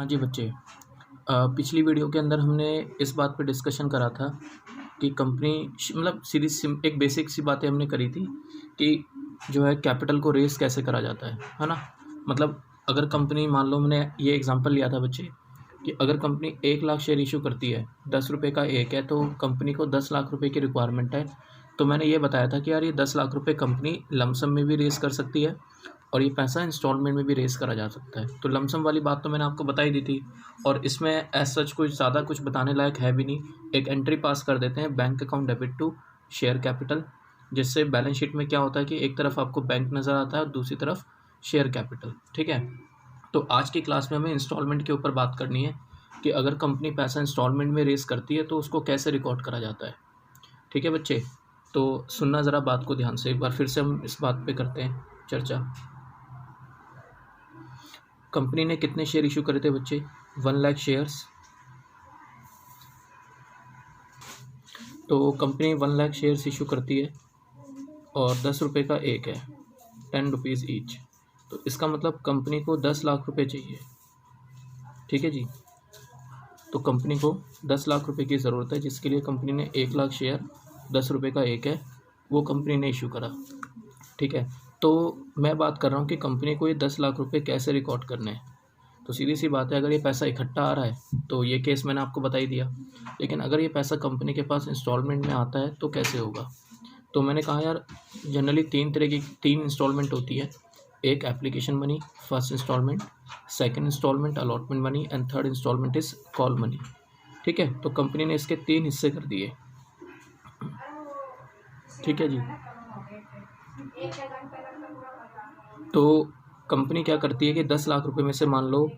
हाँ जी बच्चे, पिछली वीडियो के अंदर हमने इस बात पे डिस्कशन करा था कि कंपनी मतलब सीधी एक बेसिक सी बातें हमने करी थी कि जो है कैपिटल को रेस कैसे करा जाता है ना। मतलब अगर कंपनी, मान लो मैंने ये एग्जांपल लिया था बच्चे कि अगर कंपनी 1 लाख शेयर इशू करती है, 10 रुपये का एक है, तो कंपनी को 10 लाख रुपए की रिक्वायरमेंट है। तो मैंने ये बताया था कि यार ये 10 लाख रुपए कंपनी लमसम में भी रेस कर सकती है और ये पैसा इंस्टॉलमेंट में भी रेस करा जा सकता है। तो लमसम वाली बात तो मैंने आपको बता ही दी थी और इसमें एज सच कुछ ज़्यादा कुछ बताने लायक है भी नहीं। एक एंट्री पास कर देते हैं, bank account debit to share capital, जिससे बैलेंस शीट में क्या होता है कि एक तरफ आपको बैंक नज़र आता है और दूसरी तरफ शेयर कैपिटल। ठीक है, तो आज की क्लास में हमें इंस्टॉलमेंट के ऊपर बात करनी है कि अगर कंपनी पैसा इंस्टॉलमेंट में रेस करती है तो उसको कैसे रिकॉर्ड करा जाता है। ठीक है बच्चे, तो सुनना ज़रा बात को ध्यान से, एक बार फिर से हम इस बात पे करते हैं चर्चा। कंपनी ने कितने शेयर इशू करे थे बच्चे? 1 लाख शेयर्स। तो कंपनी 1 लाख शेयर्स इशू करती है और 10 रुपये का एक है, 10 रुपीज़ ईच। तो इसका मतलब कंपनी को 10 लाख रुपए चाहिए। ठीक है जी, तो कंपनी को 10 लाख रुपए की ज़रूरत है, जिसके लिए कंपनी ने 1 लाख शेयर, 10 रुपये का एक है, वो कंपनी ने इशू करा। ठीक है, तो मैं बात कर रहा हूँ कि कंपनी को ये 10 लाख रुपए कैसे रिकॉर्ड करने हैं। तो सीधी सी बात है, अगर ये पैसा इकट्ठा आ रहा है तो ये केस मैंने आपको बता ही दिया, लेकिन अगर ये पैसा कंपनी के पास इंस्टॉलमेंट में आता है तो कैसे होगा। तो मैंने कहा यार जनरली 3 इंस्टॉलमेंट होती है। एक application money, first instalment, second instalment allotment money and third instalment is call money. ठीक है, तो कंपनी ने इसके 3 हिस्से कर दिए। ठीक है जी, तो कंपनी क्या करती है कि 10 लाख रुपए में से मान लो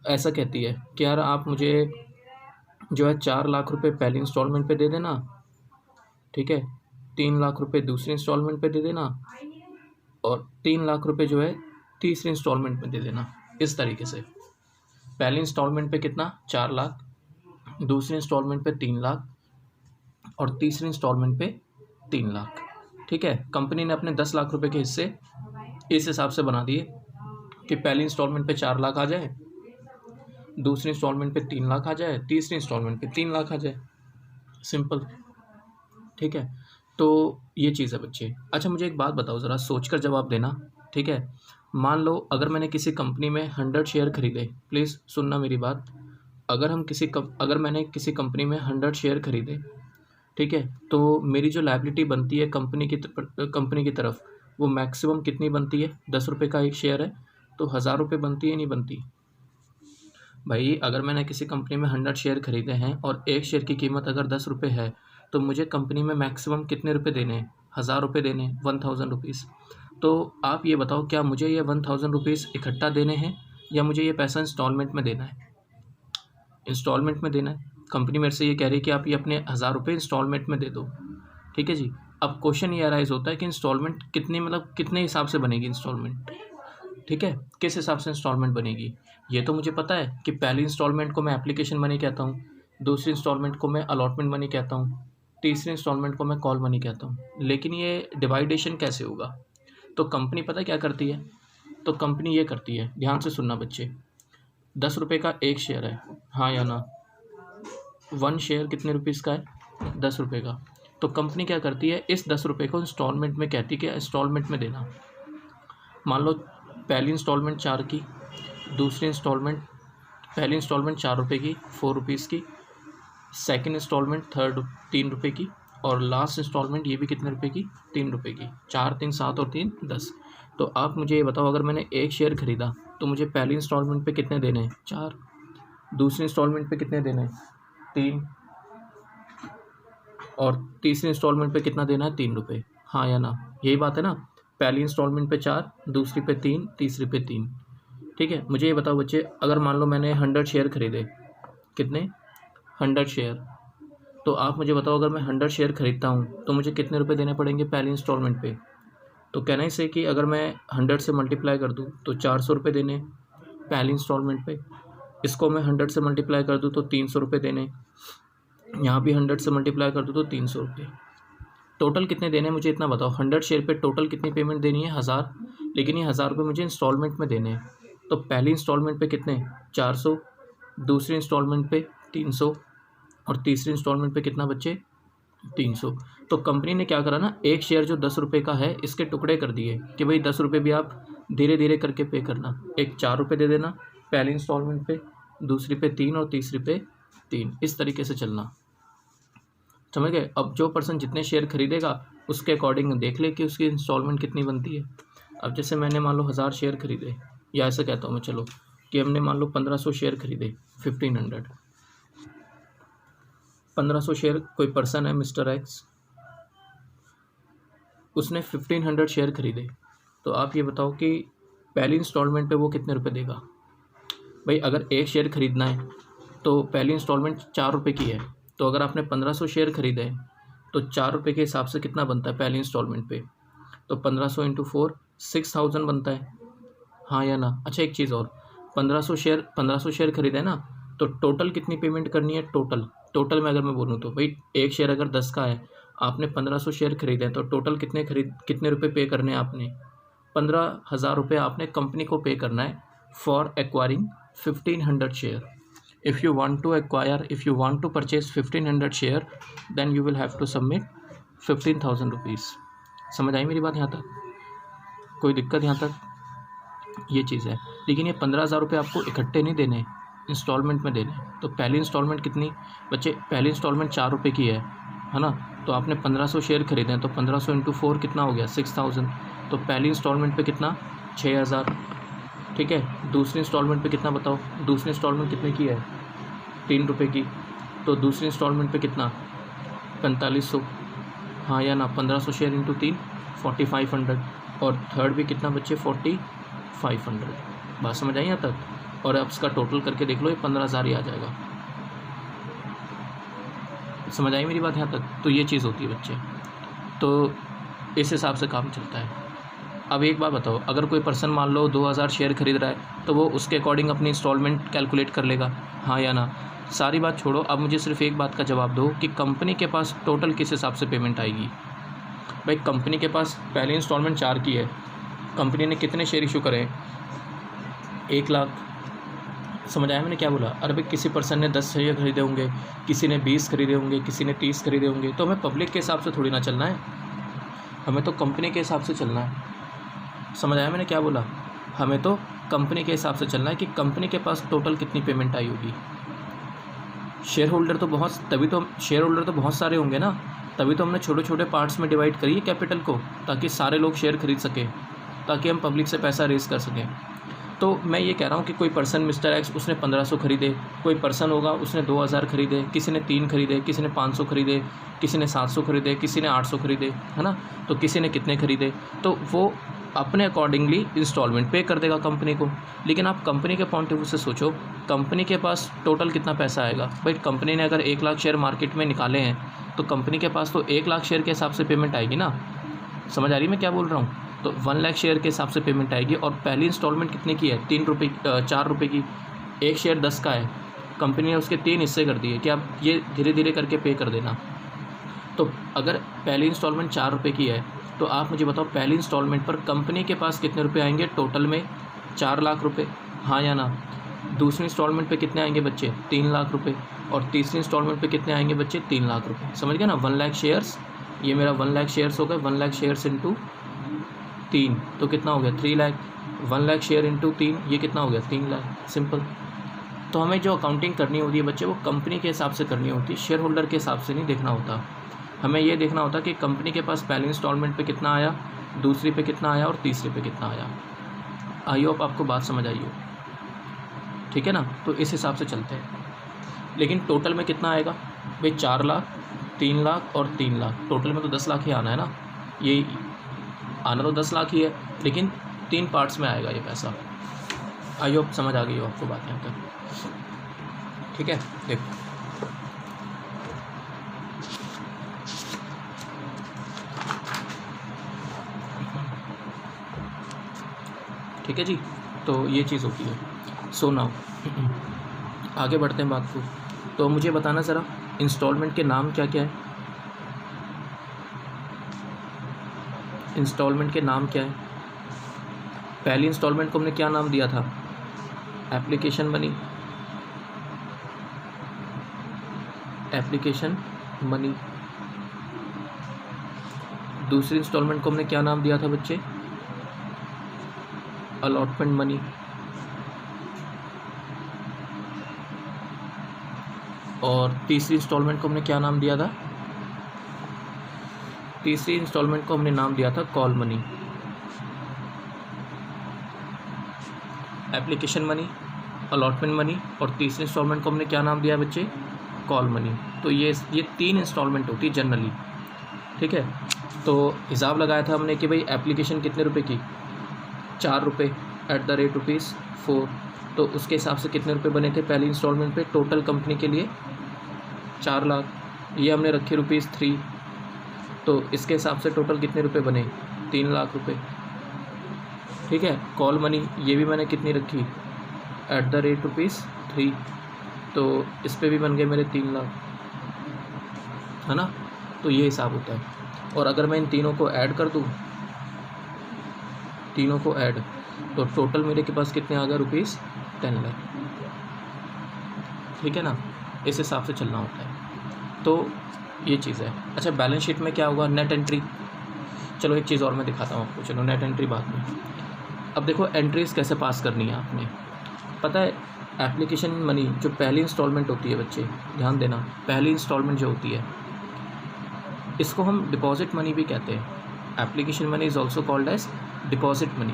ऐसा कहती है कि यार आप मुझे जो है 4 लाख रुपए पहली इंस्टॉलमेंट पे दे देना। ठीक है, 3 लाख रुपए दूसरी इंस्टॉलमेंट पे दे देना और 3 लाख रुपए जो है तीसरी इंस्टॉलमेंट में दे देना। इस तरीके से पहली इंस्टॉलमेंट पे कितना, 4 लाख, दूसरी इंस्टॉलमेंट पे 3 लाख और तीसरी इंस्टॉलमेंट पे 3 लाख। ठीक है, कंपनी ने अपने 10 लाख रुपए के हिस्से इस हिसाब से बना दिए कि पहली इंस्टॉलमेंट पे 4 लाख आ जाए, दूसरी इंस्टॉलमेंट पे 3 लाख आ जाए, तीसरी इंस्टॉलमेंट पे 3 लाख आ जाए। सिंपल। ठीक है, तो ये चीज़ है बच्चे। अच्छा मुझे एक बात बताओ, ज़रा सोचकर जवाब देना। ठीक है, मान लो अगर मैंने किसी कंपनी में 100 शेयर खरीदे, प्लीज़ सुनना मेरी बात। अगर मैंने किसी कंपनी में 100 शेयर खरीदे, ठीक है, तो मेरी जो लायबिलिटी बनती है कंपनी की तरफ, वो मैक्सिमम कितनी बनती है? 10 रुपये का एक शेयर है तो 1000 रुपये बनती है, नहीं बनती? भाई अगर मैंने किसी कंपनी में 100 शेयर खरीदे हैं और एक शेयर की कीमत अगर 10 रुपये है तो मुझे कंपनी में मैक्सिमम कितने रुपए देने हैं? 1000 रुपये देने हैं, 1000 रुपीज़। तो आप ये बताओ, क्या मुझे ये 1000 रुपीज़ इकट्ठा देने हैं या मुझे ये पैसा इंस्टॉलमेंट में देना है? इंस्टॉलमेंट में देना है। कंपनी मेरे से ये कह रही है कि आप ये अपने 1000 रुपये इंस्टॉलमेंट में दे दो। ठीक है जी, अब क्वेश्चन ये अराइज होता है कि इंस्टॉलमेंट कितनी, मतलब कितने हिसाब से बनेगी इंस्टॉलमेंट। ठीक है, किस हिसाब से इंस्टॉलमेंट बनेगी ये तो मुझे पता है कि पहली इंस्टॉलमेंट को मैं एप्लीकेशन मनी कहता हूँ, दूसरी इंस्टॉलमेंट को मैं अलॉटमेंट मनी कहता हूँ, तीसरी इंस्टॉलमेंट को मैं कॉल मनी कहता हूँ। लेकिन ये डिवाइडेशन कैसे होगा? तो कंपनी पता क्या करती है? तो कंपनी ये करती है, ध्यान से सुनना बच्चे। 10 रुपये का एक शेयर है, हाँ या ना? 1 शेयर कितने रुपीज़ का है? 10 रुपये का। तो कंपनी क्या करती है, इस 10 रुपये को इंस्टॉलमेंट में कहती है कि इंस्टॉलमेंट में देना। मान लो पहली इंस्टॉलमेंट 4 की, पहली इंस्टॉलमेंट 4 रुपये की, 4 रुपीज़ की, सेकंड इंस्टॉलमेंट 3 रुपये की और लास्ट इंस्टॉलमेंट ये भी कितने रुपए की? 3 रुपये की। 4 3 7 और 3 10। तो आप मुझे ये बताओ, अगर मैंने एक शेयर खरीदा तो मुझे पहली इंस्टॉलमेंट पे कितने देने हैं? 4। दूसरी इंस्टॉलमेंट पे कितने देने हैं? 3। और तीसरी इंस्टॉलमेंट पे कितना देना है? 3 रुपये। हाँ या ना? यही बात है ना? पहली इंस्टॉलमेंट पे 4, दूसरी पे 3, तीसरी पे 3। ठीक है, मुझे ये बताओ बच्चे, अगर मान लो मैंने 100 शेयर खरीदे, कितने? 100 शेयर। तो आप मुझे बताओ, अगर मैं 100 शेयर खरीदता हूँ तो मुझे कितने रुपए देने पड़ेंगे पहली इंस्टॉलमेंट पे? तो कहना ही से कि अगर मैं 100 से मल्टीप्लाई कर दूँ तो 400 रुपये देने पहली इंस्टॉलमेंट पे। इसको मैं 100 से मल्टीप्लाई कर दूँ तो 300 रुपये देने। यहाँ भी 100 से मल्टीप्लाई कर दूँ तो 300 रुपये। टोटल कितने देने मुझे इतना बताओ। 100 शेयर पे टोटल कितनी पेमेंट देनी है? 1000। लेकिन ये 1000 रुपये मुझे इंस्टॉलमेंट में देने हैं। तो पहली इंस्टॉलमेंट पे कितने 400, दूसरी इंस्टॉलमेंट पे 300 और तीसरी इंस्टॉलमेंट पे कितना बच्चे 300। तो कंपनी ने क्या करा ना, एक शेयर जो 10 रुपये का है इसके टुकड़े कर दिए कि भाई 10 रुपये भी आप धीरे धीरे करके पे करना। एक 4 रुपये दे देना पहली इंस्टॉलमेंट पे, दूसरी पे 3 और तीसरी पे 3, इस तरीके से चलना। समझ गए। अब जो पर्सन जितने शेयर खरीदेगा उसके अकॉर्डिंग देख ले कि उसकी इंस्टॉलमेंट कितनी बनती है। अब जैसे मैंने मान लो 1000 शेयर खरीदे, या ऐसा कहता हूँ मैं, चलो कि हमने मान लो 1500 शेयर खरीदे, 1500 शेयर कोई पर्सन है मिस्टर एक्स, उसने 1500 शेयर खरीदे। तो आप ये बताओ कि पहली इंस्टॉलमेंट पे वो कितने रुपए देगा। भाई अगर एक शेयर खरीदना है तो पहली इंस्टॉलमेंट 4 रुपये की है, तो अगर आपने 1500 शेयर खरीदे हैं तो 4 रुपये के हिसाब से कितना बनता है पहली इंस्टॉलमेंट पे, तो 1500 इंटू 4 6000 बनता है, हाँ या ना। अच्छा एक चीज़ और, 1500 शेयर खरीदे ना, तो टोटल कितनी पेमेंट करनी है, टोटल में अगर मैं बोलूँ तो भाई एक शेयर अगर 10 का है, आपने 1500 शेयर खरीदे हैं, तो टोटल कितने रुपए पे करने हैं आपने, 15,000 रुपये आपने कंपनी को पे करना है for acquiring 1500 share. if you want to purchase 1500 share, then you will have to submit 15,000 rupees। समझ आई मेरी बात यहाँ तक, कोई दिक्कत यहाँ तक, ये चीज़ है। लेकिन ये 15,000 रुपये आपको इकट्ठे नहीं देने, इंस्टॉलमेंट में देने। तो पहली इंस्टॉलमेंट कितनी बच्चे, पहली इंस्टॉलमेंट 4 रुपये की है ना। तो आपने 1500 शेयर खरीदे हैं, तो 1500 इंटू 4 कितना हो गया 6000। तो पहली इंस्टॉलमेंट पे कितना 6000, ठीक है। दूसरी इंस्टॉलमेंट पे कितना बताओ, दूसरी इंस्टॉलमेंट कितने की है 3 रुपये की, तो दूसरी इंस्टॉलमेंट पे कितना 4500, हाँ या ना। 1500 शेयर इंटू 3 4500, और थर्ड भी कितना बच्चे 4500। बात समझ आई यहाँ तक। और अब इसका टोटल करके देख लो, ये 15,000 ही आ जाएगा। समझ आई मेरी बात यहाँ तक। तो ये चीज़ होती है बच्चे, तो इस हिसाब से काम चलता है। अब एक बात बताओ, अगर कोई पर्सन मान लो 2000 शेयर खरीद रहा है, तो वो उसके अकॉर्डिंग अपनी इंस्टॉलमेंट कैलकुलेट कर लेगा, हाँ या ना। सारी बात छोड़ो, अब मुझे सिर्फ एक बात का जवाब दो कि कंपनी के पास टोटल किस हिसाब से पेमेंट आएगी। भाई कंपनी के पास पहली इंस्टॉलमेंट 4 की है, कंपनी ने कितने शेयर इशू करे 1 लाख। समझ आया मैंने क्या बोला। अरे भाई किसी पर्सन ने 10 शेयर खरीदे होंगे, किसी ने 20 खरीदे होंगे, किसी ने 30 खरीदे होंगे। तो हमें पब्लिक के हिसाब से थोड़ी ना चलना है, हमें तो कंपनी के हिसाब से चलना है। समझ आया मैंने क्या बोला, हमें तो कंपनी के हिसाब से चलना है कि कंपनी के पास टोटल कितनी पेमेंट आई होगी। शेयर होल्डर तो बहुत सारे होंगे ना, तभी तो हमने छोटे छोटे पार्ट्स में डिवाइड करी है कैपिटल को, ताकि सारे लोग शेयर खरीद सकें, ताकि हम पब्लिक से पैसा रेस कर सकें। तो मैं ये कह रहा हूँ कि कोई पर्सन मिस्टर एक्स उसने 1500 खरीदे, कोई पर्सन होगा उसने 2000 खरीदे, किसी ने 3 खरीदे, किसी ने 500 खरीदे, किसी ने 700 खरीदे, किसी ने 800 खरीदे, है ना। तो किसी ने कितने खरीदे, तो वो अपने अकॉर्डिंगली इंस्टॉलमेंट पे कर देगा कंपनी को। लेकिन आप कंपनी के पॉइंट ऑफ व्यू से सोचो, कंपनी के पास टोटल कितना पैसा आएगा। भाई कंपनी ने अगर 1 लाख शेयर मार्केट में निकाले हैं, तो कंपनी के पास तो 1 लाख शेयर के हिसाब से पेमेंट आएगी ना। समझ आ रही मैं क्या बोल रहा हूँ। तो 1 लाख शेयर के हिसाब से पेमेंट आएगी। और पहली इंस्टॉलमेंट कितने की है 4 रुपये की। एक शेयर 10 का है, कंपनी ने उसके 3 हिस्से कर दिए कि आप ये धीरे धीरे करके पे कर देना। तो अगर पहली इंस्टॉलमेंट 4 रुपये की है, तो आप मुझे बताओ पहली इंस्टॉलमेंट पर कंपनी के पास कितने रुपए आएंगे टोटल में 4 लाख रुपए, हाँ या ना। दूसरी इंस्टॉलमेंट पे कितने आएंगे बच्चे 3 लाख रुपए, और तीसरी इंस्टॉलमेंट पे कितने आएंगे बच्चे 3 लाख रुपए। समझ गए ना। 1 लाख शेयर्स, ये मेरा 1 लाख शेयर्स हो गए। 1 लाख शेयर्स इंटू 3 तो कितना हो गया 3 लाख। 1 लाख शेयर इंटू 3 ये कितना हो गया 3 लाख। सिंपल। तो हमें जो अकाउंटिंग करनी होती है बच्चे, वो कंपनी के हिसाब से करनी होती है, शेयर होल्डर के हिसाब से नहीं देखना होता। हमें ये देखना होता कि कंपनी के पास पहली इंस्टॉलमेंट पे कितना आया, दूसरी पे कितना आया और तीसरी पे कितना आया। आई होप आपको बात समझ आई हो, ठीक है ना। तो इस हिसाब से चलते हैं। लेकिन टोटल में कितना आएगा भाई 4 लाख, 3 लाख और 3 लाख। टोटल में तो 10 लाख ही आना है ना। ये आना तो 10 लाख ही है, लेकिन 3 पार्ट्स में आएगा ये पैसा। आई होप समझ आ गई हो आपको बात यहाँ तक, ठीक है। देखो ठीक है जी, तो ये चीज़ होती है। सो नाउ आगे बढ़ते हैं बात को। तो मुझे बताना ज़रा इंस्टॉलमेंट के नाम क्या क्या है। इंस्टॉलमेंट के नाम क्या है। पहली इंस्टॉलमेंट को हमने क्या नाम दिया था एप्लीकेशन मनी, एप्लीकेशन मनी। दूसरी इंस्टॉलमेंट को हमने क्या नाम दिया था बच्चे? Allotment money. और तीसरी इंस्टॉलमेंट को हमने क्या नाम दिया था? तीसरी इंस्टॉलमेंट को हमने नाम दिया था call money. Application money, allotment money और तीसरी इंस्टॉलमेंट को हमने क्या नाम दिया बच्चे? Call money. तो ये 3 इंस्टॉलमेंट होती है जनरली, ठीक है। तो हिसाब लगाया था हमने कि भाई एप्लीकेशन कितने रुपए की? 4 रुपये @4। तो उसके हिसाब से कितने रुपए बने थे पहली इंस्टॉलमेंट पे टोटल कंपनी के लिए? 4 लाख। ये हमने रखे ₹3। तो इसके हिसाब से टोटल कितने रुपए बने? 3 लाख रुपए, ठीक है। कॉल मनी ये भी मैंने कितनी रखी? ₹3। तो इस पे भी बन गए मेरे 3 लाख, है ना। तो ये हिसाब होता है। और अगर मैं इन तीनों को ऐड कर दूँ, तीनों को ऐड, तो टोटल मेरे के पास कितने आ गए? ₹10 लाख, ठीक है ना। इस हिसाब से चलना होता है। तो ये चीज़ है। अच्छा, बैलेंस शीट में क्या होगा? Net entry. चलो एक चीज़ और मैं दिखाता हूँ आपको। चलो नेट एंट्री बाद में। अब देखो एंट्रीज कैसे पास करनी है आपने, पता है। एप्लीकेशन मनी जो पहली इंस्टॉलमेंट होती है बच्चे, ध्यान देना, पहली इंस्टॉलमेंट जो होती है इसको हम डिपॉजिट मनी भी कहते हैं। Application money is also called as deposit money.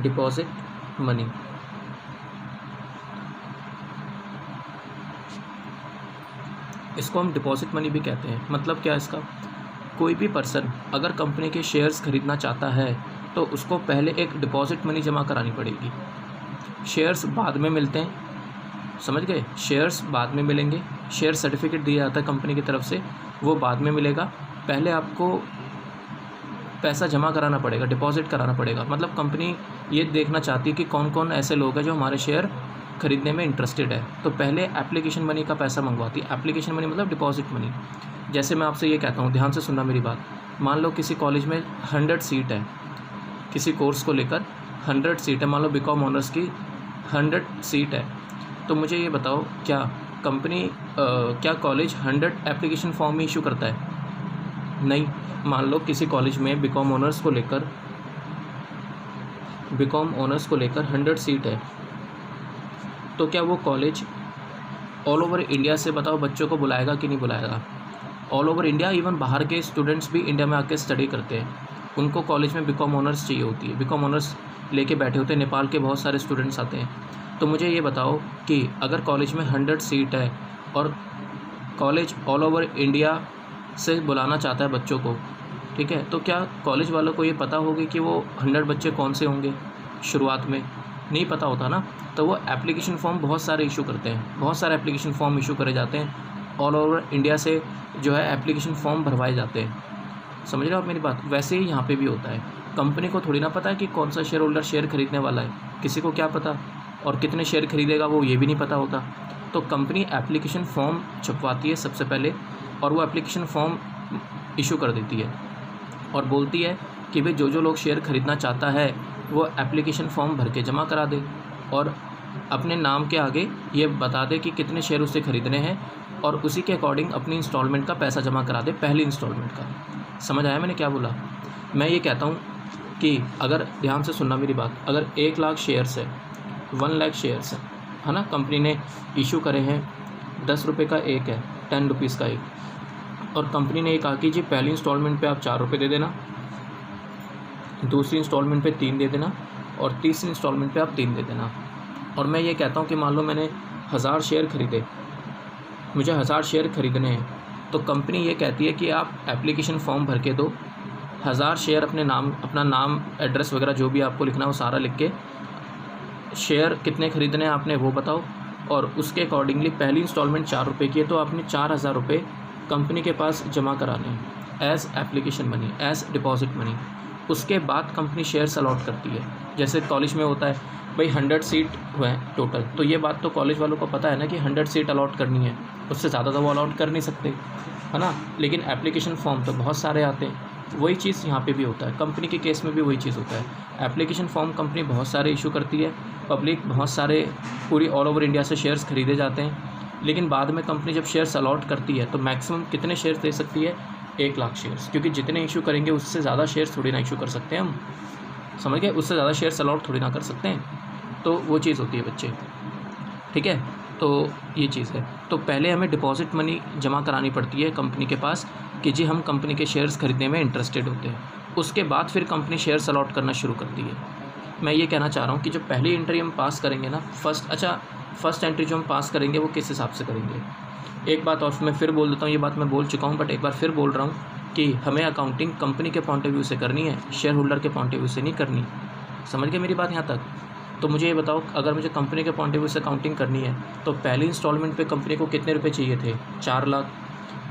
Deposit money. इसको हम डिपॉजिट मनी भी कहते हैं। मतलब क्या है इसका? कोई भी पर्सन अगर कंपनी के शेयर्स खरीदना चाहता है तो उसको पहले एक डिपॉजिट मनी जमा करानी पड़ेगी। शेयर्स बाद में मिलते हैं, समझ गए। शेयर्स बाद में मिलेंगे, शेयर सर्टिफिकेट दिया जाता है कंपनी की तरफ से, वो बाद में मिलेगा। पहले आपको पैसा जमा कराना पड़ेगा, डिपॉजिट कराना पड़ेगा। मतलब कंपनी ये देखना चाहती है कि कौन कौन ऐसे लोग हैं जो हमारे शेयर खरीदने में इंटरेस्टेड है। तो पहले एप्लीकेशन मनी का पैसा मंगवाती है। एप्लीकेशन मनी मतलब डिपॉजिट मनी। जैसे मैं आपसे ये कहता हूँ, ध्यान से सुनना मेरी बात। मान लो किसी कॉलेज में 100 सीट है, किसी कोर्स को लेकर 100 सीट है, मान लो बीकॉम ऑनर्स की 100 सीट है। तो मुझे ये बताओ, क्या कंपनी क्या कॉलेज 100 एप्लीकेशन फॉर्म इशू करता है? नहीं। मान लो किसी कॉलेज में बीकॉम ऑनर्स को लेकर 100 सीट है, तो क्या वो कॉलेज ऑल ओवर इंडिया से बताओ बच्चों को बुलाएगा कि नहीं बुलाएगा? ऑल ओवर इंडिया, इवन बाहर के स्टूडेंट्स भी इंडिया में आके स्टडी करते हैं, उनको कॉलेज में बीकॉम ऑनर्स चाहिए होती है। बीकॉम ऑनर्स लेके बैठे होते हैं, नेपाल के बहुत सारे स्टूडेंट्स आते हैं। तो मुझे ये बताओ कि अगर कॉलेज में 100 सीट है और कॉलेज ऑल ओवर इंडिया से बुलाना चाहता है बच्चों को, ठीक है, तो क्या कॉलेज वालों को ये पता होगी कि वो 100 बच्चे कौन से होंगे? शुरुआत में नहीं पता होता ना। तो वो एप्लीकेशन फॉर्म बहुत सारे इशू करते हैं, बहुत सारे एप्लीकेशन फॉर्म इशू करे जाते हैं, ऑल ओवर इंडिया से जो है एप्लीकेशन फॉर्म भरवाए जाते हैं। समझ रहे हो आप मेरी बात? वैसे ही यहाँ पे भी होता है। कंपनी को थोड़ी ना पता है कि कौन सा शेयर होल्डर शेयर खरीदने वाला है, किसी को क्या पता, और कितने शेयर खरीदेगा वो ये भी नहीं पता होता। तो कंपनी एप्लीकेशन फॉर्म छपवाती है सबसे पहले, और वो एप्लीकेशन फॉर्म इशू कर देती है और बोलती है कि भाई जो लोग शेयर खरीदना चाहता है वो एप्लीकेशन फॉर्म भर के जमा करा दे, और अपने नाम के आगे ये बता दे कि कितने शेयर उसे खरीदने हैं, और उसी के अकॉर्डिंग अपनी इंस्टॉलमेंट का पैसा जमा करा दे, पहली इंस्टॉलमेंट का। समझ आया मैंने क्या बोला? मैं ये कहता हूँ कि अगर ध्यान से सुनना मेरी बात, अगर 1 लाख शेयर्स है, 1 लाख शेयर्स है ना, कंपनी ने इशू करे हैं, 10 रुपये का एक है, 10 रुपीज़ का एक, और कंपनी ने ये कहा कि जी पहली इंस्टॉलमेंट पे आप 4 रुपये दे देना, दूसरी इंस्टॉलमेंट पे 3 दे देना, और तीसरी इंस्टॉलमेंट पे आप 3 दे देना। और मैं ये कहता हूँ कि मान लो मैंने 1000 शेयर खरीदे, मुझे 1000 शेयर खरीदने हैं, तो कंपनी ये कहती है कि आप एप्लीकेशन फॉर्म भर के दो, 1000 शेयर अपना नाम एड्रेस वगैरह जो भी आपको लिखना है वो सारा लिख के, शेयर कितने खरीदने हैं आपने वो बताओ, और उसके अकॉर्डिंगली पहली इंस्टॉलमेंट 4 रुपये की है, तो आपने 4000 रुपये कंपनी के पास जमा कराने हैं as application money, as deposit money. उसके बाद कंपनी शेयर्स अलॉट करती है। जैसे कॉलेज में होता है भाई 100 सीट हुए हैं टोटल, तो ये बात तो कॉलेज वालों को पता है ना कि 100 सीट अलॉट करनी है, उससे ज़्यादा तो वो अलॉट कर नहीं सकते, है ना। लेकिन एप्लीकेशन फॉर्म तो बहुत सारे आते हैं, वही चीज़ यहाँ पे भी होता है, कंपनी के केस में भी वही चीज़ होता है। एप्लीकेशन फॉर्म कंपनी बहुत सारे इशू करती है, पब्लिक बहुत सारे पूरी ऑल ओवर इंडिया से शेयर्स खरीदे जाते हैं, लेकिन बाद में कंपनी जब शेयर्स अलॉट करती है तो मैक्सिमम कितने शेयर्स दे सकती है? 1 लाख शेयर्स, क्योंकि जितने इशू करेंगे उससे ज़्यादा शेयर्स थोड़ी ना इशू कर सकते हैं हम, समझ गए? उससे ज़्यादा शेयर्स अलॉट थोड़ी ना कर सकते हैं, तो वो चीज़ होती है बच्चे, ठीक है। तो ये चीज़ है। तो पहले हमें डिपॉजिट मनी जमा करानी पड़ती है कंपनी के पास कि जी हम कंपनी के शेयर्स खरीदने में इंटरेस्टेड होते हैं, उसके बाद फिर कंपनी शेयर्स अलॉट करना शुरू करती है। मैं ये कहना चाह रहा हूँ कि जो पहली एंट्री हम पास करेंगे ना, फर्स्ट एंट्री जो हम पास करेंगे वो किस हिसाब से करेंगे? एक बात और मैं फिर बोल देता हूँ, ये बात मैं बोल चुका हूँ बट एक बार फिर बोल रहा हूँ कि हमें अकाउंटिंग कंपनी के पॉइंट ऑफ व्यू से करनी है, शेयर होल्डर के पॉइंट ऑफ व्यू से नहीं करनी। समझ गए मेरी बात यहाँ तक? तो मुझे ये बताओ, अगर मुझे कंपनी के पॉइंट ऑफ व्यू से अकाउंटिंग करनी है तो पहली इंस्टॉलमेंट पे कंपनी को कितने रुपए चाहिए थे? 4 लाख।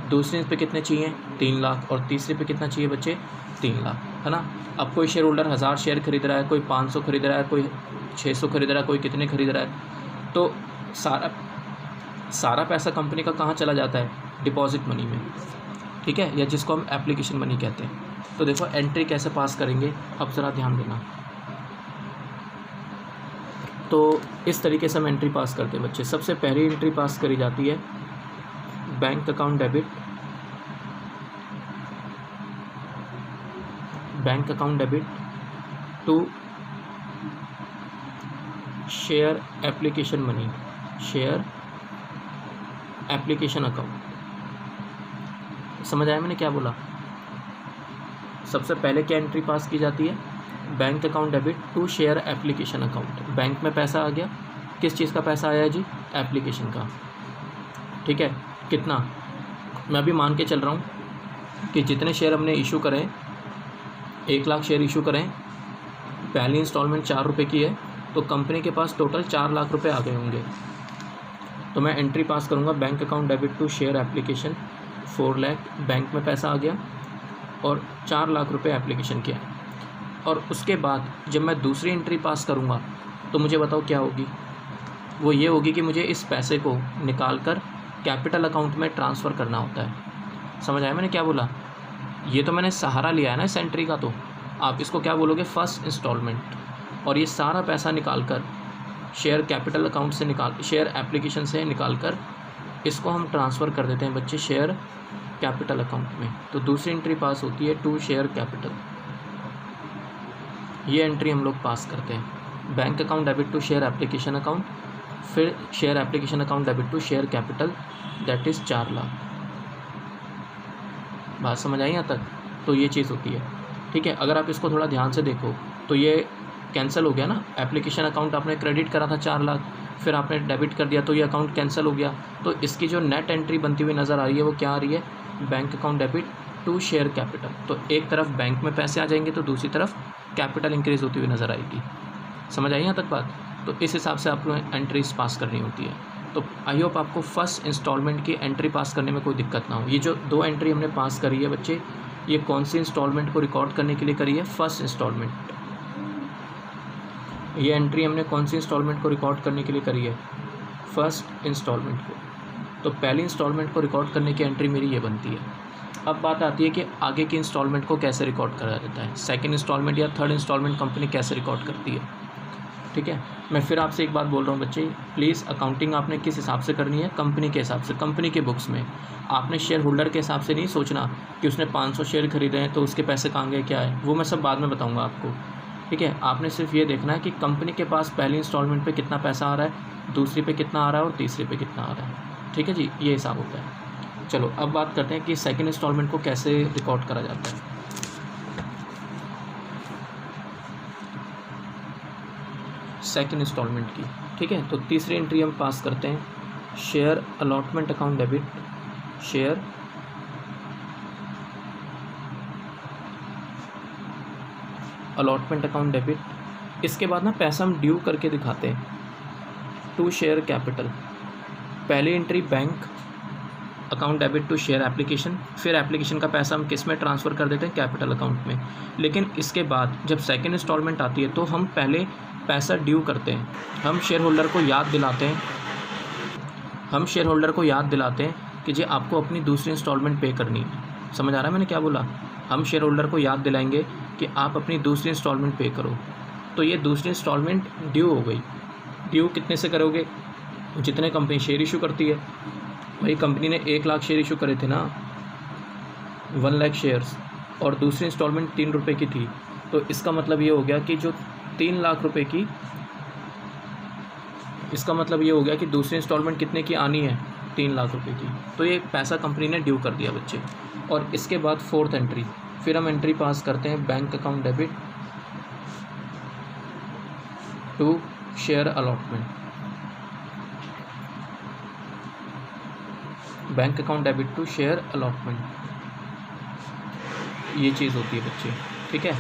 दूसरे पे कितने चाहिए? 3 लाख। और तीसरे पे कितना चाहिए बच्चे? 3 लाख, है ना। अब कोई शेयर होल्डर 1000 शेयर खरीद रहा है, कोई 500 खरीद रहा है, कोई 600 खरीद रहा है, कोई कितने खरीद रहा है, तो सारा पैसा कंपनी का कहाँ चला जाता है? डिपॉजिट मनी में, ठीक है, या जिसको हम एप्लीकेशन मनी कहते हैं। तो देखो एंट्री कैसे पास करेंगे, अब ज़रा ध्यान देना। तो इस तरीके से हम एंट्री पास करते हैं बच्चे। सबसे पहली एंट्री पास करी जाती है bank account debit to share application money, share application account. समझ आया मैंने क्या बोला? सबसे पहले क्या एंट्री पास की जाती है? Bank account debit to share application account. बैंक में पैसा आ गया, किस चीज़ का पैसा आया जी? एप्लीकेशन का, ठीक है। कितना? मैं अभी मान के चल रहा हूँ कि जितने शेयर हमने इशू करें, 1 लाख शेयर इशू करें, पहली इंस्टॉलमेंट 4 रुपये की है, तो कंपनी के पास टोटल 4 लाख रुपए आ गए होंगे। तो मैं एंट्री पास करूँगा bank account debit to share application 4 lakh, बैंक में पैसा आ गया और 4 लाख रुपए एप्लीकेशन किया। और उसके बाद जब मैं दूसरी एंट्री पास करूँगा तो मुझे बताओ क्या होगी? वो ये होगी कि मुझे इस पैसे को निकाल कर कैपिटल अकाउंट में ट्रांसफ़र करना होता है। समझ आया मैंने क्या बोला? ये तो मैंने सहारा लिया है ना इस एंट्री का, तो आप इसको क्या बोलोगे? First instalment. और ये सारा पैसा निकाल कर शेयर कैपिटल अकाउंट से शेयर एप्लीकेशन से निकाल कर इसको हम ट्रांसफ़र कर देते हैं बच्चे शेयर कैपिटल अकाउंट में। तो दूसरी एंट्री पास होती है टू शेयर कैपिटल। ये एंट्री हम लोग पास करते हैं, bank account debit to share application account, फिर share application account debit to share capital, that is 4 lakh. बात समझ आई यहाँ तक? तो ये चीज़ होती है, ठीक है। अगर आप इसको थोड़ा ध्यान से देखो तो ये कैंसिल हो गया ना, एप्लीकेशन अकाउंट आपने क्रेडिट करा था 4 लाख, फिर आपने डेबिट कर दिया तो ये अकाउंट कैंसिल हो गया। तो इसकी जो नेट एंट्री बनती हुई नज़र आ रही है वो क्या आ रही है? Bank account debit to share capital. तो एक तरफ बैंक में पैसे आ जाएंगे तो दूसरी तरफ कैपिटल इंक्रीज़ होती हुई नज़र आएगी। समझ आई यहाँ तक बात? तो इस हिसाब से आपको एंट्रीज पास करनी होती है। तो आई होप आपको फर्स्ट इंस्टॉलमेंट की एंट्री पास करने में कोई दिक्कत ना हो। ये जो 2 एंट्री हमने पास करी है बच्चे, ये कौन सी इंस्टॉलमेंट को रिकॉर्ड करने के लिए करी है? First instalment. ये एंट्री हमने कौन सी इंस्टॉलमेंट को रिकॉर्ड करने के लिए करी है? फर्स्ट इंस्टॉलमेंट को। तो पहली इंस्टॉलमेंट को रिकॉर्ड करने की एंट्री मेरी ये बनती है। अब बात आती है कि आगे की इंस्टॉलमेंट को कैसे रिकॉर्ड करा जाता है, सेकंड इंस्टॉलमेंट या थर्ड इंस्टॉलमेंट कंपनी कैसे रिकॉर्ड करती है, ठीक है। मैं फिर आपसे एक बात बोल रहा हूँ बच्चे, प्लीज़ अकाउंटिंग आपने किस हिसाब से करनी है? कंपनी के हिसाब से, कंपनी के बुक्स में। आपने शेयर होल्डर के हिसाब से नहीं सोचना कि उसने 500 शेयर खरीदे हैं तो उसके पैसे कहाँ गए, क्या है, वो मैं सब बाद में बताऊँगा आपको, ठीक है। आपने सिर्फ ये देखना है कि कंपनी के पास पहली इंस्टॉलमेंट पे कितना पैसा आ रहा है, दूसरी पे कितना आ रहा है और तीसरी पे कितना आ रहा है, ठीक है जी, ये हिसाब होता है। चलो अब बात करते हैं कि सेकंड इंस्टॉलमेंट को कैसे रिकॉर्ड करा जाता है। सेकंड इंस्टॉलमेंट की, ठीक है। तो तीसरी एंट्री हम पास करते हैं, share allotment account debit, share allotment account debit. इसके बाद ना पैसा हम ड्यू करके दिखाते हैं, टू शेयर कैपिटल। पहली entry bank account debit to share application, फिर एप्लीकेशन का पैसा हम किस में ट्रांसफ़र कर देते हैं? कैपिटल अकाउंट में। लेकिन इसके बाद जब सेकंड इंस्टॉलमेंट आती है तो हम पहले पैसा ड्यू करते हैं, हम शेयर होल्डर को याद दिलाते हैं कि जी आपको अपनी दूसरी इंस्टॉलमेंट पे करनी है। समझ आ रहा है मैंने क्या बोला? हम शेयर होल्डर को याद दिलाएंगे कि आप अपनी दूसरी इंस्टॉलमेंट पे करो। तो ये दूसरी इंस्टॉलमेंट ड्यू हो गई। ड्यू कितने से करोगे? जितने कंपनी शेयर इशू करती है। भाई कंपनी ने 1 लाख शेयर इशू करे थे ना, 1 लाख शेयर्स, और दूसरी इंस्टॉलमेंट 3 रुपये की थी। तो इसका मतलब ये हो गया कि जो 3 लाख रुपए की, इसका मतलब ये हो गया कि दूसरी इंस्टॉलमेंट कितने की आनी है? 3 लाख रुपए की। तो ये पैसा कंपनी ने ड्यू कर दिया बच्चे। और इसके बाद 4th एंट्री, फिर हम एंट्री पास करते हैं bank account debit to share allotment. Bank account debit to share allotment, ये चीज़ होती है बच्चे, ठीक है।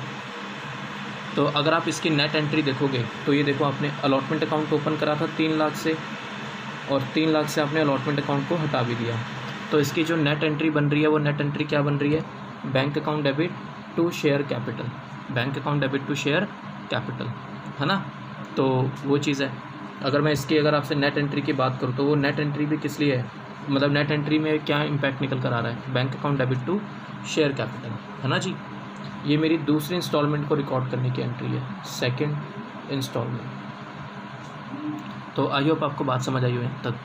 तो अगर आप इसकी नेट एंट्री देखोगे तो ये देखो, आपने अलॉटमेंट अकाउंट ओपन करा था 3 लाख से, और 3 लाख से आपने अलॉटमेंट अकाउंट को हटा भी दिया। तो इसकी जो नेट एंट्री बन रही है वो नेट एंट्री क्या बन रही है? Bank account debit to share capital, bank account debit to share capital, है ना। तो वो चीज़ है। अगर आपसे नेट एंट्री की बात करूँ तो वो नेट एंट्री भी किस लिए है, मतलब नेट एंट्री में क्या इम्पैक्ट निकल कर आ रहा है? Bank account debit to share capital, है ना जी। ये मेरी दूसरी इंस्टॉलमेंट को रिकॉर्ड करने की एंट्री है, सेकंड इंस्टॉलमेंट। तो आई होप आपको बात समझ आई हो यहाँ तक,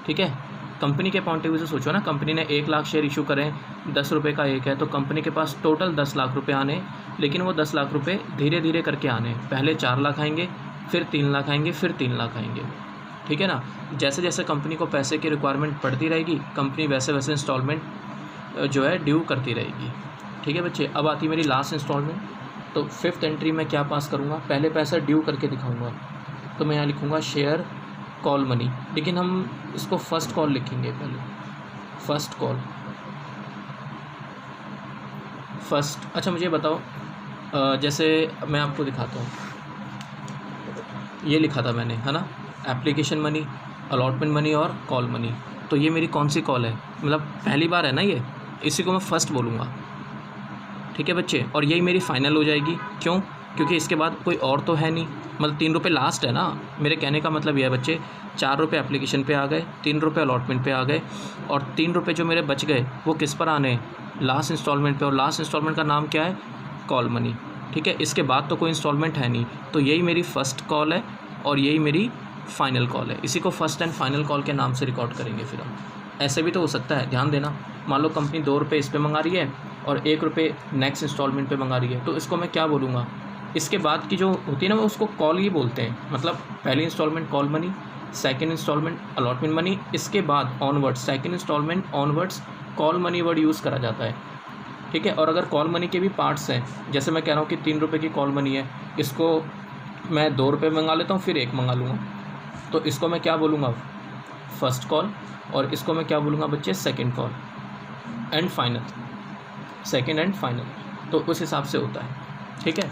ठीक है। कंपनी के पॉइंट ऑफ व्यू से सोचो ना, कंपनी ने 1 लाख शेयर इशू करें, 10 रुपये का एक है, तो कंपनी के पास टोटल 10 लाख रुपये आने, लेकिन वो 10 लाख रुपये धीरे धीरे करके आने। पहले 4 लाख आएंगे, फिर 3 लाख आएंगे, फिर 3 लाख आएंगे, ठीक है ना। जैसे जैसे कंपनी को पैसे की रिक्वायरमेंट पड़ती रहेगी, कंपनी वैसे वैसे इंस्टॉलमेंट जो है ड्यू करती रहेगी, ठीक है बच्चे। अब आती मेरी लास्ट इंस्टॉलमेंट। तो 5th एंट्री में क्या पास करूँगा? पहले पैसा ड्यू करके दिखाऊंगा। तो मैं यहाँ लिखूँगा शेयर कॉल मनी, लेकिन हम इसको फर्स्ट कॉल लिखेंगे पहले, फर्स्ट कॉल, फर्स्ट। अच्छा मुझे बताओ, जैसे मैं आपको दिखाता हूँ, ये लिखा था मैंने, है ना, एप्लीकेशन मनी, अलॉटमेंट मनी और कॉल मनी। तो ये मेरी कौन सी कॉल है? मतलब पहली बार है ना ये, इसी को मैं फर्स्ट बोलूँगा, ठीक है बच्चे। और यही मेरी फाइनल हो जाएगी। क्यों? क्योंकि इसके बाद कोई और तो है नहीं, मतलब 3 रुपये लास्ट है ना। मेरे कहने का मतलब यह है बच्चे, 4 रुपये एप्लीकेशन पे आ गए, 3 रुपये अलॉटमेंट पे आ गए, और 3 रुपये जो मेरे बच गए वो किस पर आने? लास्ट इंस्टॉलमेंट पे। और लास्ट इंस्टॉलमेंट का नाम क्या है? कॉल मनी, ठीक है। इसके बाद तो कोई इंस्टॉलमेंट है नहीं, तो यही मेरी फ़र्स्ट कॉल है और यही मेरी फाइनल कॉल है। इसी को फर्स्ट एंड फाइनल कॉल के नाम से रिकॉर्ड करेंगे फिर हम। ऐसे भी तो हो सकता है, ध्यान देना। मान लो कंपनी 2 रुपये इस पे मंगा रही है और 1 रुपये नेक्स्ट इंस्टॉलमेंट पे मंगा रही है, तो इसको मैं क्या बोलूँगा? इसके बाद की जो होती है ना, वो उसको कॉल ही बोलते हैं। मतलब पहली instalment call money, second instalment allotment money, इसके बाद onwards, second instalment onwards call money word use करा जाता है, ठीक है। और अगर कॉल मनी के भी पार्ट्स हैं, जैसे मैं कह रहा हूँ कि 3 रुपये की कॉल मनी है, इसको मैं 2 रुपये मंगा लेता हूँ, फिर 1 मंगा लूँगा, तो इसको मैं क्या बोलूँगा? First call. और इसको मैं क्या बोलूँगा बच्चे? Second call and final, second and final. तो उस हिसाब से होता है, ठीक है।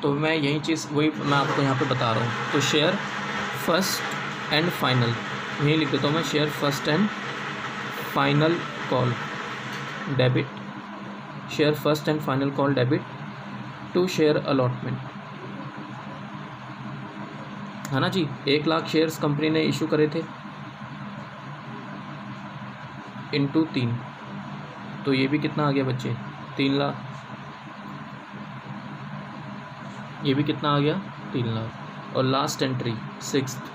तो मैं यही चीज़ वही मैं आपको यहाँ पे बता रहा हूँ। तो शेयर फर्स्ट एंड फाइनल, यही लिख देता हूँ मैं, share first and final call debit, share first and final call debit to share allotment, है ना जी। 1 लाख शेयर्स कंपनी ने इशू करे थे इंटू 3, तो ये भी कितना आ गया बच्चे? 3 लाख। ये भी कितना आ गया? 3 लाख। और last entry 6th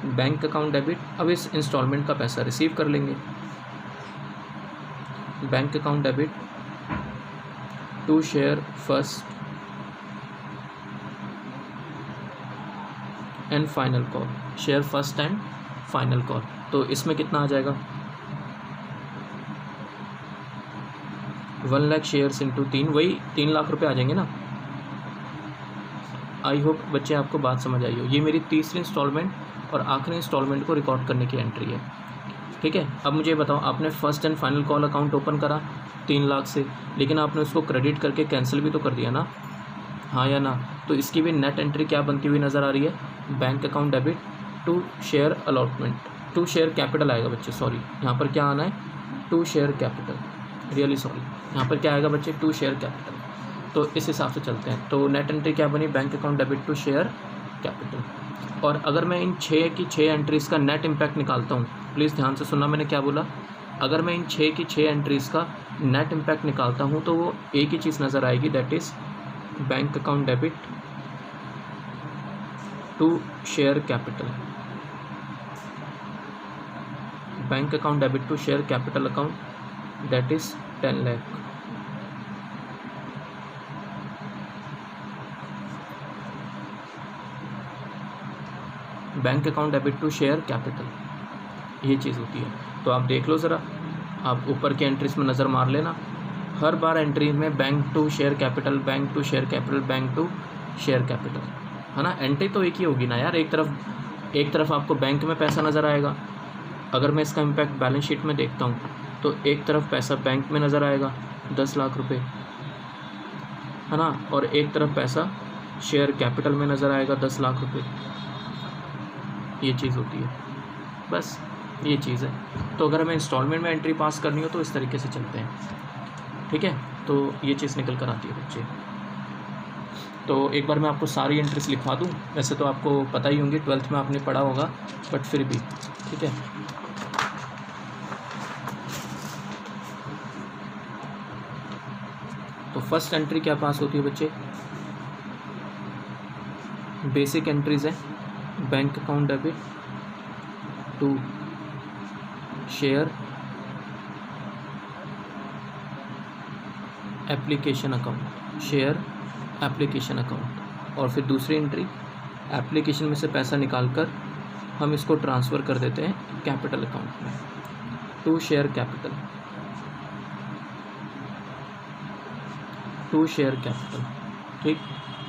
bank account debit. अब इस इंस्टॉलमेंट का पैसा रिसीव कर लेंगे, bank account debit to share first and final call, share first and final call. तो इसमें कितना आ जाएगा? 1 लाख शेयर्स इंटू 3, वही 3 लाख रुपए आ जाएंगे ना। आई होप बच्चे आपको बात समझ आई हो। ये मेरी तीसरी इंस्टॉलमेंट और आखिरी इंस्टॉलमेंट को रिकॉर्ड करने की एंट्री है, ठीक है। अब मुझे बताओ, आपने first and final call account open करा 3 लाख से, लेकिन आपने उसको क्रेडिट करके कैंसिल भी तो कर दिया ना, हाँ या ना। तो इसकी भी नेट एंट्री क्या बनती हुई नज़र आ रही है? Bank account debit to share allotment, to share capital आएगा बच्चे, सॉरी यहाँ पर क्या आना है? To share capital, really sorry, यहाँ पर क्या आएगा बच्चे? To share capital. तो इस हिसाब से चलते हैं। तो नेट एंट्री क्या बनी? Bank account debit to share capital. और अगर मैं इन 6 की 6 एंट्रीज़ का नेट इम्पैक्ट निकालता हूँ, प्लीज़ ध्यान से सुनना, मैंने क्या बोला? अगर मैं इन 6 की 6 एंट्रीज़ का नेट इम्पैक्ट निकालता हूँ तो वो एक ही चीज़ नज़र आएगी, that is bank account debit to share capital. Bank account debit to share capital account, that is 10 lakh. Bank account debit to share capital, ये चीज़ होती है। तो आप देख लो ज़रा, आप ऊपर के एंट्रीज में नज़र मार लेना, हर बार एंट्री में bank to share capital, bank to share capital, bank to share capital, है ना। एंट्री तो एक ही होगी ना यार, एक तरफ आपको बैंक में पैसा नज़र आएगा। अगर मैं इसका इम्पैक्ट बैलेंस शीट में देखता हूँ तो एक तरफ पैसा बैंक में नज़र आएगा 10 लाख रुपए, है ना, और एक तरफ पैसा शेयर कैपिटल में नज़र आएगा 10 लाख रुपए। ये चीज़ होती है, बस ये चीज़ है। तो अगर हमें इंस्टॉलमेंट में एंट्री पास करनी हो तो इस तरीके से चलते हैं, ठीक है। तो ये चीज़ निकल कर आती है बच्चे। तो एक बार मैं आपको सारी एंट्रीज लिखवा दूँ, वैसे तो आपको पता ही होंगी, 12th में आपने पढ़ा होगा, बट फिर भी ठीक है। तो फर्स्ट एंट्री क्या पास होती है बच्चे, बेसिक एंट्रीज है, bank account debit to share application account, share application account. और फिर दूसरी एंट्री, एप्लीकेशन में से पैसा निकालकर हम इसको ट्रांसफ़र कर देते हैं कैपिटल अकाउंट में, to share capital, to share capital, ठीक,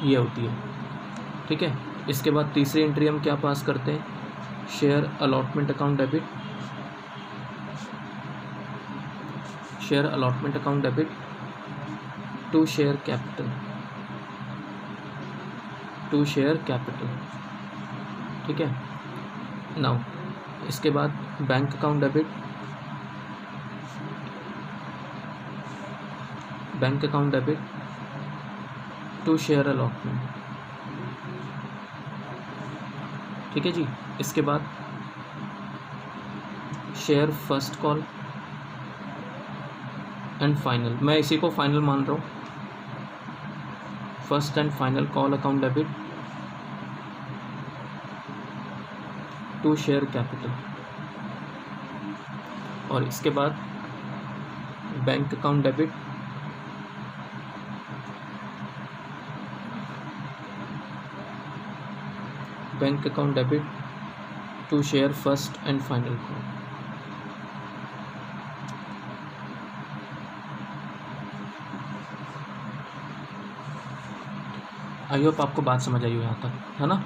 ये होती है, ठीक है। इसके बाद तीसरी एंट्री हम क्या पास करते हैं, share allotment account debit, share allotment account debit to share capital, to share capital, ठीक है। नाउ इसके बाद bank account debit, bank account debit to share allotment, ठीक है जी। इसके बाद share first call and final, मैं इसी को फाइनल मान रहा हूँ, first and final call account debit to share capital. और इसके बाद bank account debit bank account debit to share first and final call. I hope आपको बात समझ आई हो यहाँ तक, है ना।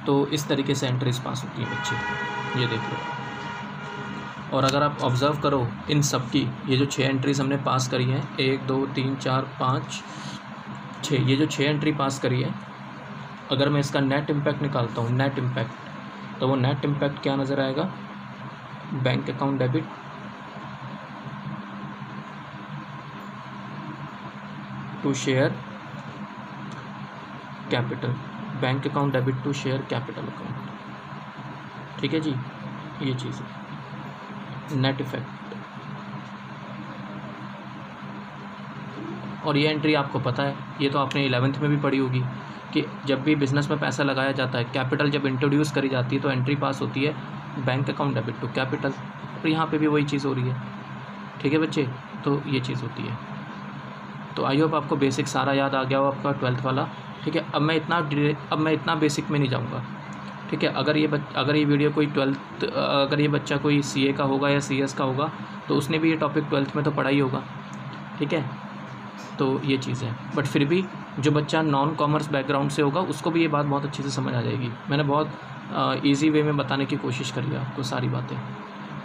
तो इस तरीके से एंट्रीज पास होती है बच्चे, ये देख लो। और अगर आप ऑब्ज़र्व करो इन सब की, ये जो 6 एंट्रीज हमने पास करी हैं, 1 2 3 4 5 6, ये जो 6 एंट्री पास करी है, अगर मैं इसका नेट इम्पैक्ट निकालता हूँ, नेट इम्पैक्ट, तो वो नेट इम्पैक्ट क्या नज़र आएगा, bank account debit to share capital, bank account debit to share capital account, ठीक है जी। ये चीज़ है नेट इफेक्ट। और ये एंट्री आपको पता है, ये तो आपने 11th में भी पढ़ी होगी कि जब भी बिज़नेस में पैसा लगाया जाता है, कैपिटल जब इंट्रोड्यूस करी जाती है तो एंट्री पास होती है bank account debit to capital. और यहाँ पे भी वही चीज़ हो रही है, ठीक है बच्चे। तो ये चीज़ होती है। तो आई होप आपको बेसिक सारा याद आ गया हो, आपका 12th वाला, ठीक है। अब मैं इतना बेसिक में नहीं जाऊँगा, ठीक है। अगर ये वीडियो कोई 12th, अगर ये बच्चा कोई CA का होगा या CS का होगा तो उसने भी ये टॉपिक 12th में तो पढ़ा ही होगा, ठीक है। तो ये चीज़ है, बट फिर भी जो बच्चा नॉन कॉमर्स बैकग्राउंड से होगा उसको भी ये बात बहुत अच्छे से समझ आ जाएगी। मैंने बहुत ईजी वे में बताने की कोशिश करी है आपको सारी बातें।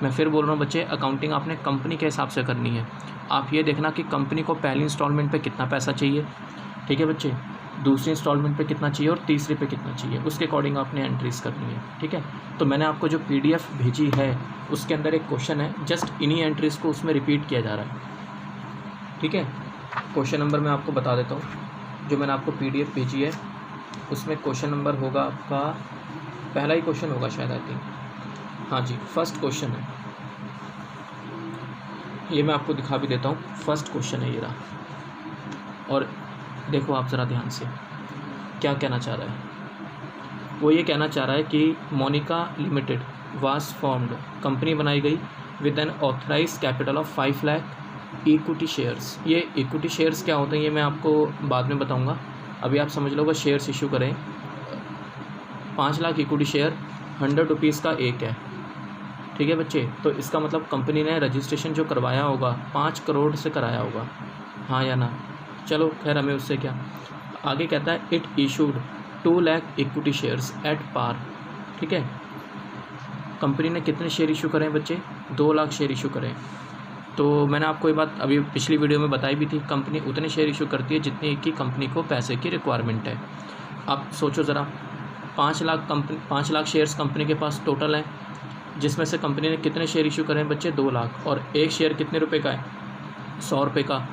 मैं फिर बोल रहा हूँ बच्चे, अकाउंटिंग आपने कंपनी के हिसाब से करनी है। आप ये देखना कि कंपनी को पहली इंस्टॉलमेंट पे कितना पैसा चाहिए, ठीक है बच्चे, दूसरी इंस्टॉलमेंट पे कितना चाहिए और तीसरे पे कितना चाहिए, उसके अकॉर्डिंग आपने एंट्रीज करनी है, ठीक है। तो मैंने आपको जो PDF भेजी है उसके अंदर एक क्वेश्चन है, जस्ट इन्हीं एंट्रीज़ को उसमें रिपीट किया जा रहा है, ठीक है। क्वेश्चन नंबर मैं आपको बता देता हूँ, जो मैंने आपको PDF भेजी है उसमें क्वेश्चन नंबर होगा आपका, पहला ही क्वेश्चन होगा शायद, आई थिंक, हाँ जी, फर्स्ट क्वेश्चन है, ये मैं आपको दिखा भी देता हूँ। फर्स्ट क्वेश्चन है ये रहा, और देखो आप ज़रा ध्यान से क्या कहना चाह रहा है। वो ये कहना चाह रहा है कि Monica limited was formed, company बनाई गई with an authorise capital of 5 lakh equity shares. ये इक्विटी शेयर्स क्या होते हैं ये मैं आपको बाद में बताऊंगा, अभी आप समझ लो। बस शेयर्स इशू करें, 5 लाख इक्विटी शेयर 100 रुपीज़ का एक है, ठीक है बच्चे। तो इसका मतलब कंपनी ने रजिस्ट्रेशन जो करवाया होगा 5 करोड़ से कराया होगा, हाँ या ना। चलो खैर हमें उससे क्या। आगे कहता है it issued 2 lakh equity shares at par, ठीक है। कंपनी ने कितने शेयर इशू करें बच्चे? 2 लाख शेयर इशू करें। तो मैंने आपको ये बात अभी पिछली वीडियो में बताई भी थी, कंपनी उतने शेयर इशू करती है जितनी की कंपनी को पैसे की रिक्वायरमेंट है। आप सोचो ज़रा, 5 लाख शेयर्स कंपनी के पास टोटल हैं, जिसमें से कंपनी ने कितने शेयर इशू करें बच्चे? 2 लाख। और एक शेयर कितने रुपए का है? 100 रुपये का।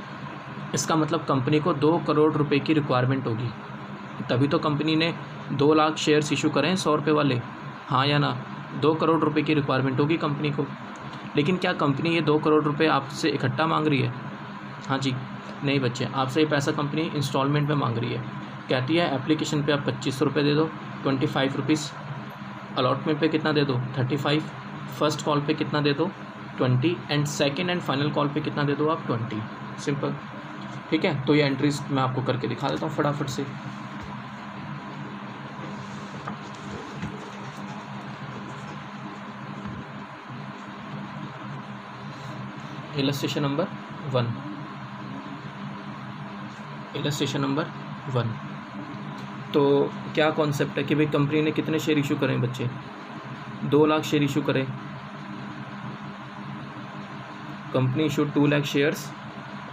इसका मतलब कंपनी को 2 करोड़ रुपए की रिक्वायरमेंट होगी, तभी तो कंपनी ने 2 लाख शेयर्स इशू करें 100 रुपये वाले, हाँ या ना। 2 करोड़ रुपए की रिक्वायरमेंट होगी कंपनी को। लेकिन क्या कंपनी ये 2 करोड़ रुपए आपसे इकट्ठा मांग रही है? हाँ जी, नहीं बच्चे, आपसे ये पैसा कंपनी इंस्टॉलमेंट में मांग रही है। कहती है एप्लीकेशन पे आप 2500 रुपये दे दो, 25 रुपीज़। अलॉटमेंट पे कितना दे दो? 35। फर्स्ट कॉल पे कितना दे दो? 20। And second and final call पे कितना दे दो आप? 20। सिंपल, ठीक है। तो ये एंट्रीज मैं आपको करके दिखा देता हूँ फटाफट से। Illustration number 1, illustration number 1। तो क्या कॉन्सेप्ट है कि भाई कंपनी ने कितने शेयर इशू करें बच्चे? 2 लाख शेयर इशू करें। कंपनी इशू 2 लाख शेयर्स,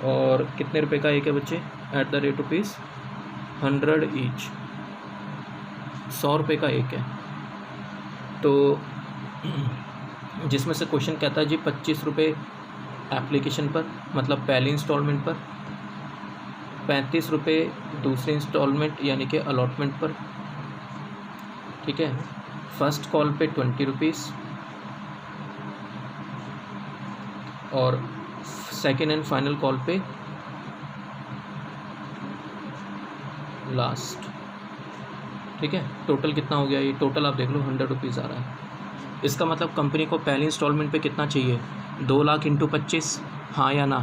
और कितने रुपए का एक है बच्चे? At the rate rupees 100 each, 100 रुपये का एक है। तो जिसमें से क्वेश्चन कहता है जी 25 रुपये एप्लीकेशन पर, मतलब पहली इंस्टॉलमेंट पर, 35 रुपये दूसरी इंस्टॉलमेंट यानी कि अलॉटमेंट पर, ठीक है। फर्स्ट कॉल पे 20 रुपीज़, और सेकेंड एंड फाइनल कॉल पे लास्ट, ठीक है। टोटल कितना हो गया? ये टोटल आप देख लो 100 रुपीज़ आ रहा है। इसका मतलब कंपनी को पहली इंस्टॉलमेंट पे कितना चाहिए? 2 लाख इंटू 25, हाँ या ना,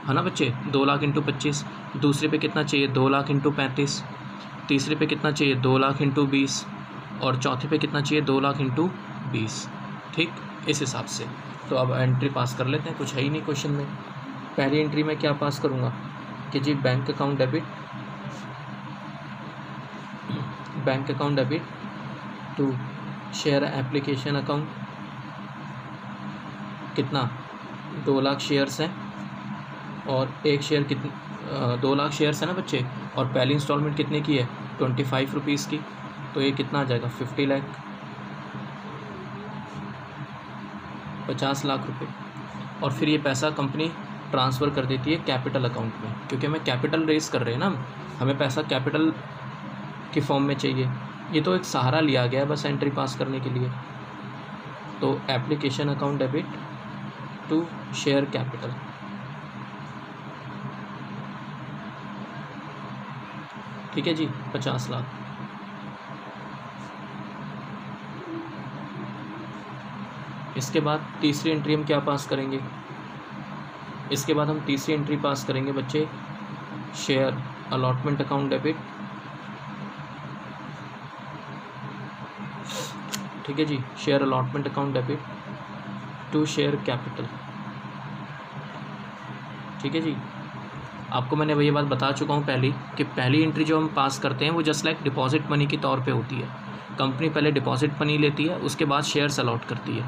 है ना बच्चे। 2 लाख इंटू 25। दूसरे पे कितना चाहिए? 2 लाख इंटू 35। तीसरे पे कितना चाहिए? 2 लाख इंटू 20। और चौथे पे कितना चाहिए? 2 लाख इंटू 20, ठीक। इस हिसाब से तो अब एंट्री पास कर लेते हैं, कुछ है ही नहीं क्वेश्चन में। पहली एंट्री में क्या पास करूँगा कि जी bank account debit, bank account debit to share application account, कितना? 2 लाख शेयर्स हैं, और एक शेयर कितने? 2 लाख शेयर्स है ना बच्चे, और पहली इंस्टॉलमेंट कितने की है? 25 रुपीज़ की। तो ये कितना आ जाएगा? 50 लाख, 50 लाख रुपए। और फिर ये पैसा कंपनी ट्रांसफ़र कर देती है कैपिटल अकाउंट में, क्योंकि हमें कैपिटल रेस कर रहे हैं ना, हमें पैसा कैपिटल की फॉर्म में चाहिए। ये तो एक सहारा लिया गया है बस एंट्री पास करने के लिए। तो application account debit to share capital, ठीक है जी, 50 लाख। इसके बाद तीसरी एंट्री हम क्या पास करेंगे? इसके बाद हम तीसरी एंट्री पास करेंगे बच्चे, शेयर अलॉटमेंट अकाउंट डेबिट, ठीक है जी, share allotment account debit to share capital, ठीक है जी। आपको मैंने वही बात बता चुका हूँ पहले कि पहली एंट्री जो हम पास करते हैं वो जस्ट लाइक डिपॉजिट मनी के तौर पे होती है। कंपनी पहले डिपॉजिट मनी लेती है, उसके बाद शेयर्स अलॉट करती है।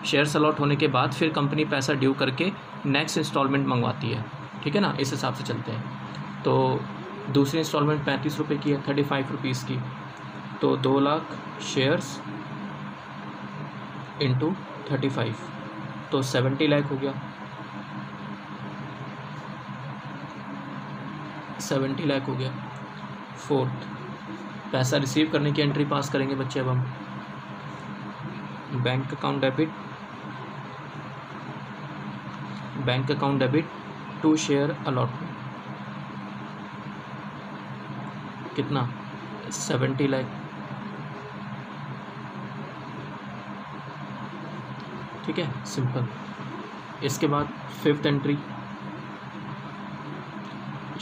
शेयर्स अलॉट होने के बाद फिर कंपनी पैसा ड्यू करके नेक्स्ट इंस्टॉलमेंट मंगवाती है, ठीक है ना। इस हिसाब से चलते हैं। तो दूसरी इंस्टॉलमेंट 35 रुपये की है, 35 रुपीज़ की। तो 2 लाख शेयर्स इंटू 35, तो 70 लाख हो गया, 70 लाख हो गया। फोर्थ, पैसा रिसीव करने की एंट्री पास करेंगे बच्चे। अब हम bank account debit bank account debit to share allotment, कितना 70 लाख, ठीक है, सिंपल। इसके बाद 5th entry,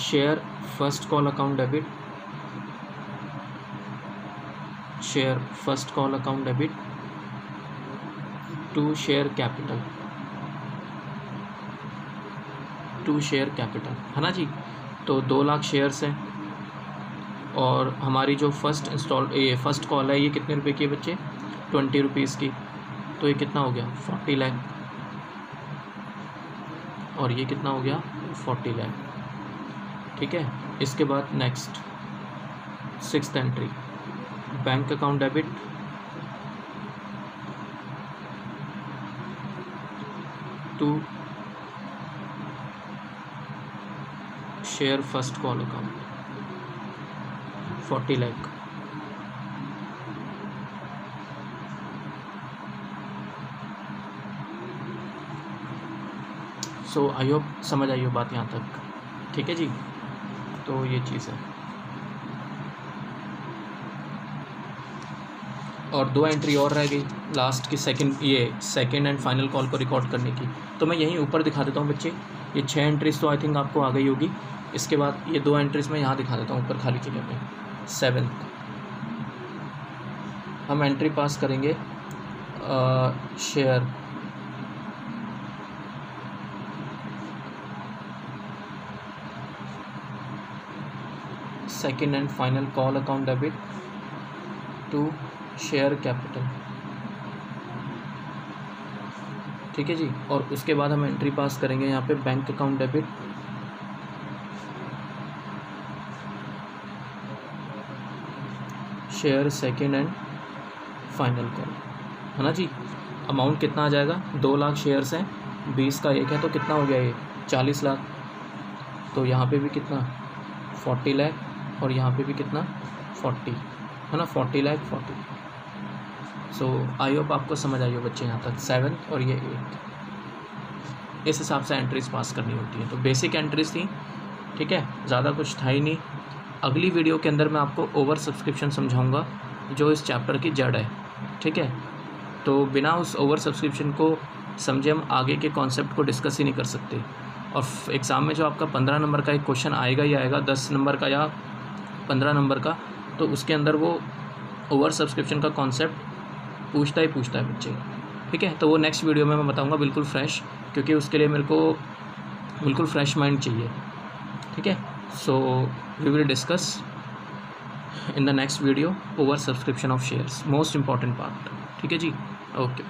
share first call account debit, share first call account debit to share capital, to share capital, है ना जी। तो 2 लाख शेयर्स हैं और हमारी जो फर्स्ट कॉल है ये कितने रुपए की है बच्चे, 20 रुपीज़ की। तो ये कितना हो गया 40 लाख, और ये कितना हो गया 40 लाख, ठीक है। इसके बाद next 6th entry, bank account debit to share first call account 40 lakh, so I hope समझ आई हो बात यहाँ तक, ठीक है जी। तो ये चीज़ है, और 2 एंट्री और रह गई लास्ट की, सेकंड एंड फाइनल कॉल को रिकॉर्ड करने की। तो मैं यहीं ऊपर दिखा देता हूँ बच्चे, ये 6 एंट्रीज तो आई थिंक आपको आ गई होगी। इसके बाद ये 2 एंट्रीज मैं यहाँ दिखा देता हूँ ऊपर खाली जगह में। 7th हम एंट्री पास करेंगे share second and final call account debit to share capital, ठीक है जी। और उसके बाद हम एंट्री पास करेंगे यहाँ पे bank account debit share second and final call, है ना जी। अमाउंट कितना आ जाएगा, 2 लाख शेयर्स हैं, 20 का एक है, तो कितना हो गया ये 40 लाख। तो यहाँ पे भी कितना 40 लाख, और यहाँ पे भी कितना 40, है ना, 40 लाख 40। सो आई होप आपको समझ आई हो बच्चे यहाँ तक, 7th और ये 8th, इस हिसाब से एंट्रीज पास करनी होती है। तो बेसिक एंट्रीज थी, ठीक है, ज़्यादा कुछ था ही नहीं। अगली वीडियो के अंदर मैं आपको ओवर सब्सक्रिप्शन समझाऊंगा जो इस चैप्टर की जड़ है, ठीक है। तो बिना उस ओवर सब्सक्रिप्शन को समझे हम आगे के कॉन्सेप्ट को डिस्कस ही नहीं कर सकते। और एग्ज़ाम में जो आपका 15 नंबर का एक क्वेश्चन आएगा ही आएगा, 10 नंबर का या 15 नंबर का, तो उसके अंदर वो ओवर सब्सक्रिप्शन का कॉन्सेप्ट पूछता ही बच्चे, ठीक है। तो वो नेक्स्ट वीडियो में मैं बताऊंगा बिल्कुल फ्रेश, क्योंकि उसके लिए मेरे को बिल्कुल फ्रेश माइंड चाहिए, ठीक है। So we will discuss in the next video over subscription of shares, most important part, ठीक है जी। ओके।